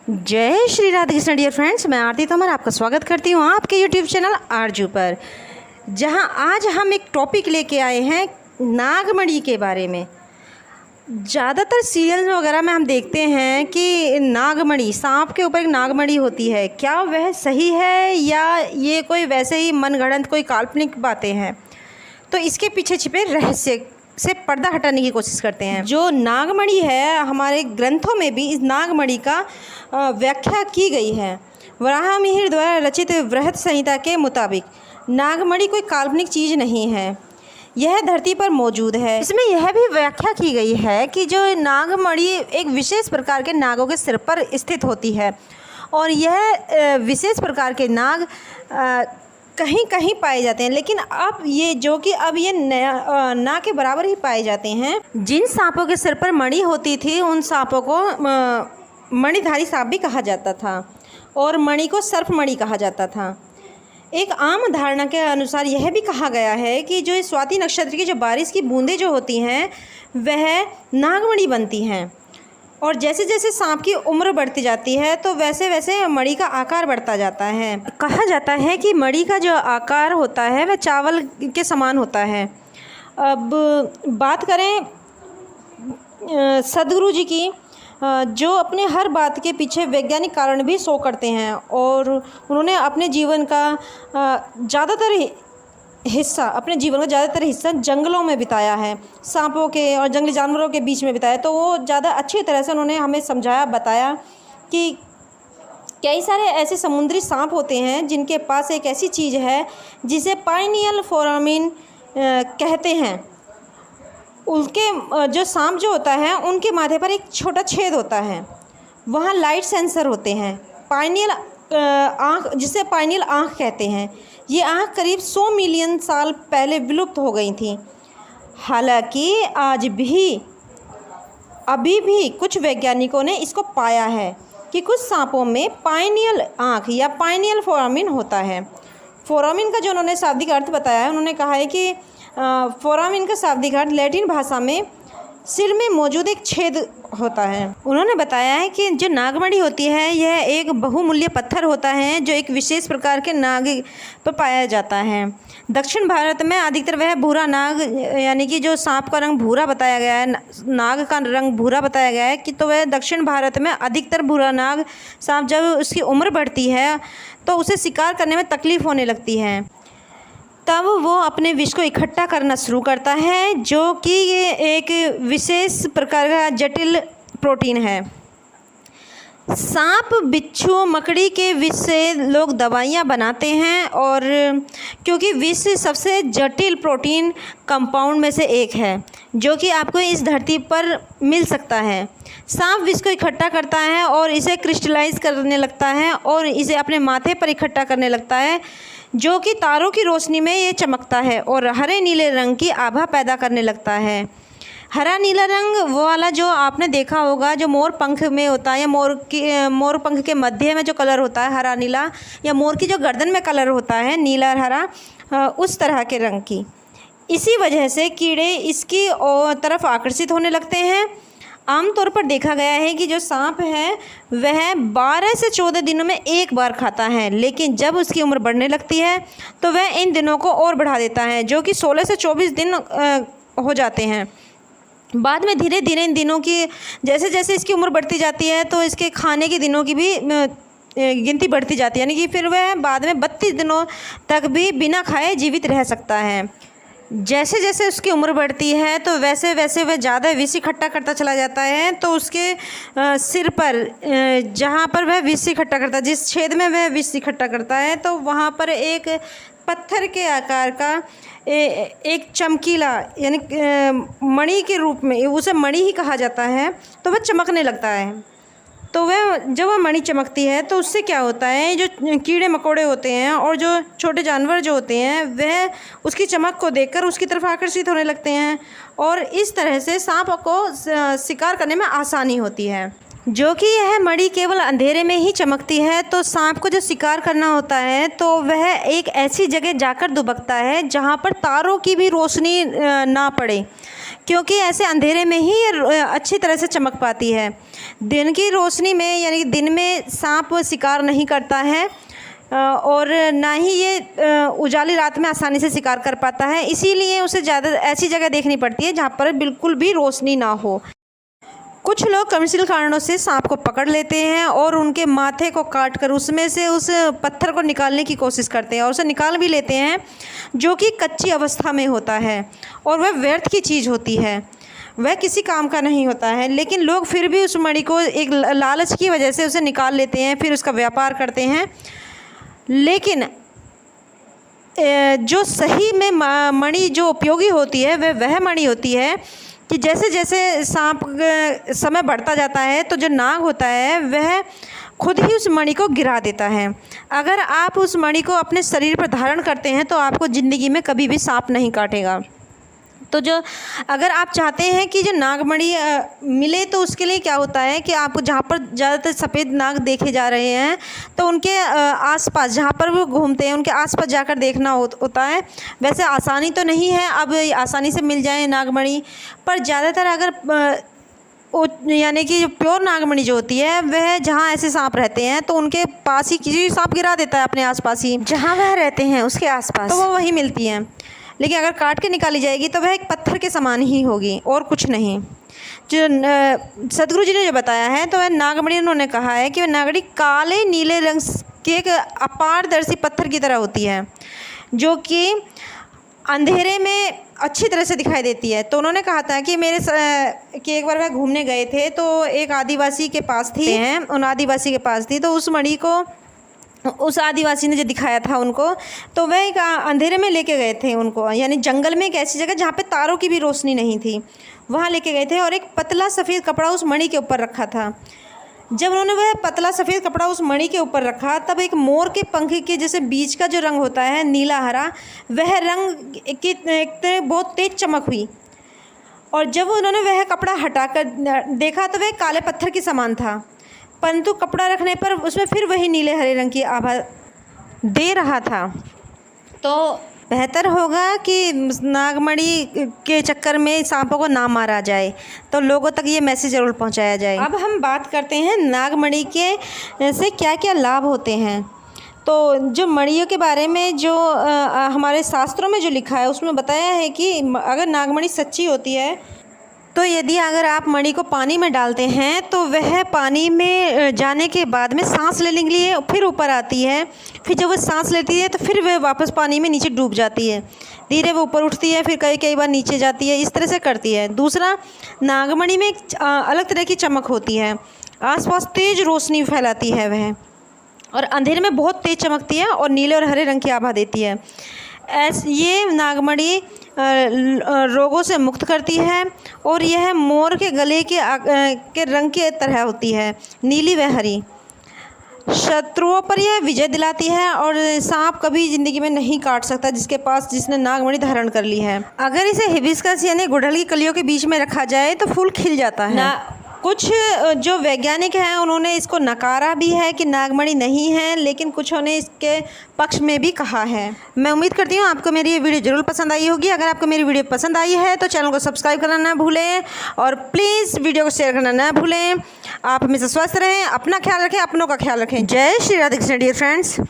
जय Shri Radhe Krishna dear friends, मैं आरती तोमर आपका स्वागत करती हूँ आपके यूट्यूब चैनल आरजू पर, जहाँ आज हम एक टॉपिक लेके आए हैं नागमणि के बारे में। ज़्यादातर सीरियल वगैरह में हम देखते हैं कि नागमणि, सांप के ऊपर एक नागमणि होती है। क्या वह सही है या ये कोई वैसे ही मनगढ़ंत कोई काल्पनिक बातें हैं? तो इसके पीछे छिपे रहस्य से पर्दा हटाने की कोशिश करते हैं। जो नागमणि है, हमारे ग्रंथों में भी इस नागमणि का व्याख्या की गई है। वराहमिहिर द्वारा रचित बृहत संहिता के मुताबिक नागमणि कोई काल्पनिक चीज़ नहीं है, यह धरती पर मौजूद है। इसमें यह भी व्याख्या की गई है कि जो नागमणि एक विशेष प्रकार के नागों के सिर पर स्थित होती है और यह विशेष प्रकार के नाग कहीं कहीं पाए जाते हैं, लेकिन अब ये जो कि अब ये ना के बराबर ही पाए जाते हैं। जिन सांपों के सिर पर मणि होती थी उन सांपों को मणिधारी सांप भी कहा जाता था और मणि को सर्प मणि कहा जाता था। एक आम धारणा के अनुसार यह भी कहा गया है कि जो स्वाति नक्षत्र की जो बारिश की बूंदें जो होती हैं वह नागमणि बनती हैं, और जैसे जैसे सांप की उम्र बढ़ती जाती है तो वैसे वैसे मणि का आकार बढ़ता जाता है। कहा जाता है कि मणि का जो आकार होता है वह चावल के समान होता है। अब बात करें सदगुरु जी की, जो अपने हर बात के पीछे वैज्ञानिक कारण भी शो करते हैं और उन्होंने अपने जीवन का ज़्यादातर हिस्सा जंगलों में बिताया है, सांपों के और जंगली जानवरों के बीच में बिताया। तो वो ज़्यादा अच्छी तरह से उन्होंने हमें समझाया, बताया कि कई सारे ऐसे समुद्री सांप होते हैं जिनके पास एक ऐसी चीज़ है जिसे पाइनियल फोरामिन कहते हैं। उनके जो सांप जो होता है उनके माथे पर एक छोटा छेद होता है, वहाँ लाइट सेंसर होते हैं। पाइनियल आँख, जिसे पाइनियल आँख कहते हैं, ये आँख करीब 100 मिलियन साल पहले विलुप्त हो गई थी। हालांकि अभी भी कुछ वैज्ञानिकों ने इसको पाया है कि कुछ सांपों में पाइनियल आँख या पाइनियल फोरामिन होता है। फोरामिन का जो उन्होंने शाब्दिक अर्थ बताया है, उन्होंने कहा है कि फोरामिन का शाब्दिक अर्थ लैटिन भाषा में सिर में मौजूद एक छेद होता है। उन्होंने बताया है कि जो नागमणि होती है यह एक बहुमूल्य पत्थर होता है जो एक विशेष प्रकार के नाग पर पाया जाता है। दक्षिण भारत में अधिकतर वह भूरा नाग, यानी कि जो सांप का रंग भूरा बताया गया है, नाग का रंग भूरा बताया गया है कि तो वह दक्षिण भारत में अधिकतर भूरा नाग सांप जब उसकी उम्र बढ़ती है तो उसे शिकार करने में तकलीफ़ होने लगती है, तब वो अपने विष को इकट्ठा करना शुरू करता है, जो कि ये एक विशेष प्रकार का जटिल प्रोटीन है। सांप, बिच्छू, मकड़ी के विष से लोग दवाइयाँ बनाते हैं, और क्योंकि विष सबसे जटिल प्रोटीन कंपाउंड में से एक है जो कि आपको इस धरती पर मिल सकता है। सांप विष को इकट्ठा करता है और इसे क्रिस्टलाइज करने लगता है और इसे अपने माथे पर इकट्ठा करने लगता है, जो कि तारों की रोशनी में ये चमकता है और हरे नीले रंग की आभा पैदा करने लगता है। हरा नीला रंग वो वाला जो आपने देखा होगा जो मोर पंख में होता है, या मोर पंख के मध्य में जो कलर होता है हरा नीला, या मोर की जो गर्दन में कलर होता है नीला और हरा, उस तरह के रंग की। इसी वजह से कीड़े इसकी तरफ आकर्षित होने लगते हैं। आमतौर पर देखा गया है कि जो सांप है वह 12 से 14 दिनों में एक बार खाता है, लेकिन जब उसकी उम्र बढ़ने लगती है तो वह इन दिनों को और बढ़ा देता है, जो कि 16 से 24 दिन हो जाते हैं। बाद में धीरे धीरे इन दिनों की, जैसे जैसे इसकी उम्र बढ़ती जाती है तो इसके खाने के दिनों की भी गिनती बढ़ती जाती है, यानी कि फिर वह बाद में 32 दिनों तक भी बिना खाए जीवित रह सकता है। जैसे जैसे उसकी उम्र बढ़ती है तो वैसे वैसे वह ज़्यादा विष इकट्ठा करता चला जाता है। तो उसके सिर पर, जहाँ पर वह विष इकट्ठा करता है, जिस छेद में वह विष इकट्ठा करता है, तो वहाँ पर एक पत्थर के आकार का एक चमकीला, यानी मणि के रूप में, उसे मणि ही कहा जाता है, तो वह चमकने लगता है। तो वह जब वह मणि चमकती है तो उससे क्या होता है, जो कीड़े मकोड़े होते हैं और जो छोटे जानवर जो होते हैं वह उसकी चमक को देखकर उसकी तरफ आकर्षित होने लगते हैं, और इस तरह से सांप को शिकार करने में आसानी होती है। जो कि यह मणि केवल अंधेरे में ही चमकती है, तो सांप को जो शिकार करना होता है तो वह एक ऐसी जगह जाकर दुबकता है जहाँ पर तारों की भी रोशनी ना पड़े, क्योंकि ऐसे अंधेरे में ही ये अच्छी तरह से चमक पाती है। दिन की रोशनी में यानी कि दिन में सांप शिकार नहीं करता है और ना ही ये उजाली रात में आसानी से शिकार कर पाता है, इसीलिए उसे ज़्यादा ऐसी जगह देखनी पड़ती है जहाँ पर बिल्कुल भी रोशनी ना हो। कुछ लोग कमर्शियल कारणों से सांप को पकड़ लेते हैं और उनके माथे को काट कर उसमें से उस पत्थर को निकालने की कोशिश करते हैं और उसे निकाल भी लेते हैं, जो कि कच्ची अवस्था में होता है और वह व्यर्थ की चीज़ होती है, वह किसी काम का नहीं होता है। लेकिन लोग फिर भी उस मणि को एक लालच की वजह से उसे निकाल लेते हैं, फिर उसका व्यापार करते हैं। लेकिन जो सही में मणि जो उपयोगी होती है वह मणि होती है कि जैसे जैसे सांप समय बढ़ता जाता है तो जो नाग होता है वह खुद ही उस मणि को गिरा देता है। अगर आप उस मणि को अपने शरीर पर धारण करते हैं तो आपको ज़िंदगी में कभी भी सांप नहीं काटेगा। तो जो अगर आप चाहते हैं कि जो नागमणि मिले तो उसके लिए क्या होता है कि आपको जहाँ पर ज़्यादातर सफ़ेद नाग देखे जा रहे हैं तो उनके आसपास जहाँ पर वो घूमते हैं उनके आसपास जाकर देखना होता है। वैसे आसानी तो नहीं है अब आसानी से मिल जाए नागमणि, पर ज़्यादातर अगर यानी कि प्योर नागमणि जो होती है वह जहाँ ऐसे सांप रहते हैं तो उनके पास ही किसी सांप गिरा देता है अपने आसपास ही, जहाँ वह रहते हैं उसके आसपास, तो वो वहीं मिलती हैं। लेकिन अगर काट के निकाली जाएगी तो वह एक पत्थर के समान ही होगी और कुछ नहीं। जो सदगुरु जी ने जो बताया है तो वह नागमणि उन्होंने कहा है कि वह नागमणि काले नीले रंग के एक अपारदर्शी पत्थर की तरह होती है जो कि अंधेरे में अच्छी तरह से दिखाई देती है। तो उन्होंने कहा था कि कि एक बार वह घूमने गए थे तो एक आदिवासी के पास थी उन आदिवासी के पास थी, तो उस मणि को उस आदिवासी ने जो दिखाया था उनको, तो वह एक अंधेरे में लेके गए थे उनको, यानी जंगल में एक ऐसी जगह जहाँ पे तारों की भी रोशनी नहीं थी, वहाँ लेके गए थे और एक पतला सफ़ेद कपड़ा उस मणि के ऊपर रखा था। जब उन्होंने वह पतला सफ़ेद कपड़ा उस मणि के ऊपर रखा तब एक मोर के पंख के जैसे बीच का जो रंग होता है नीला हरा, वह रंग की एक बहुत तेज चमक हुई और जब उन्होंने वह कपड़ा हटाकर देखा तो वह काले पत्थर के समान था, परंतु कपड़ा रखने पर उसमें फिर वही नीले हरे रंग की आभा दे रहा था। तो बेहतर होगा कि नागमणि के चक्कर में सांपों को ना मारा जाए, तो लोगों तक ये मैसेज ज़रूर पहुंचाया जाए। अब हम बात करते हैं नागमणि के से क्या क्या लाभ होते हैं। तो जो मणियों के बारे में जो हमारे शास्त्रों में जो लिखा है उसमें बताया है कि अगर नागमणि सच्ची होती है तो यदि अगर आप मणि को पानी में डालते हैं तो वह पानी में जाने के बाद में सांस लेने के लिए फिर ऊपर आती है, फिर जब वह सांस लेती है तो फिर वह वापस पानी में नीचे डूब जाती है, धीरे वो ऊपर उठती है, फिर कई बार नीचे जाती है, इस तरह से करती है। दूसरा, नागमणि में एक अलग तरह की चमक होती है, आसपास तेज़ रोशनी फैलाती है वह, और अंधेरे में बहुत तेज़ चमकती है और नीले और हरे रंग की आभा देती है। ये नागमणि रोगों से मुक्त करती है और यह मोर के गले के रंग की तरह होती है, नीली व हरी। शत्रुओं पर यह विजय दिलाती है और सांप कभी ज़िंदगी में नहीं काट सकता जिसने नागमणि धारण कर ली है। अगर इसे हिबिस्कस यानी गुड़हल की कलियों के बीच में रखा जाए तो फूल खिल जाता है। कुछ जो वैज्ञानिक हैं उन्होंने इसको नकारा भी है कि नागमणि नहीं है, लेकिन कुछों ने इसके पक्ष में भी कहा है। मैं उम्मीद करती हूँ आपको मेरी ये वीडियो ज़रूर पसंद आई होगी। अगर आपको मेरी वीडियो पसंद आई है तो चैनल को सब्सक्राइब करना ना भूलें और प्लीज़ वीडियो को शेयर करना ना भूलें। आप हमेशा स्वस्थ रहें, अपना ख्याल रखें, अपनों का ख्याल रखें। जय श्री राधे कृष्ण डियर फ्रेंड्स।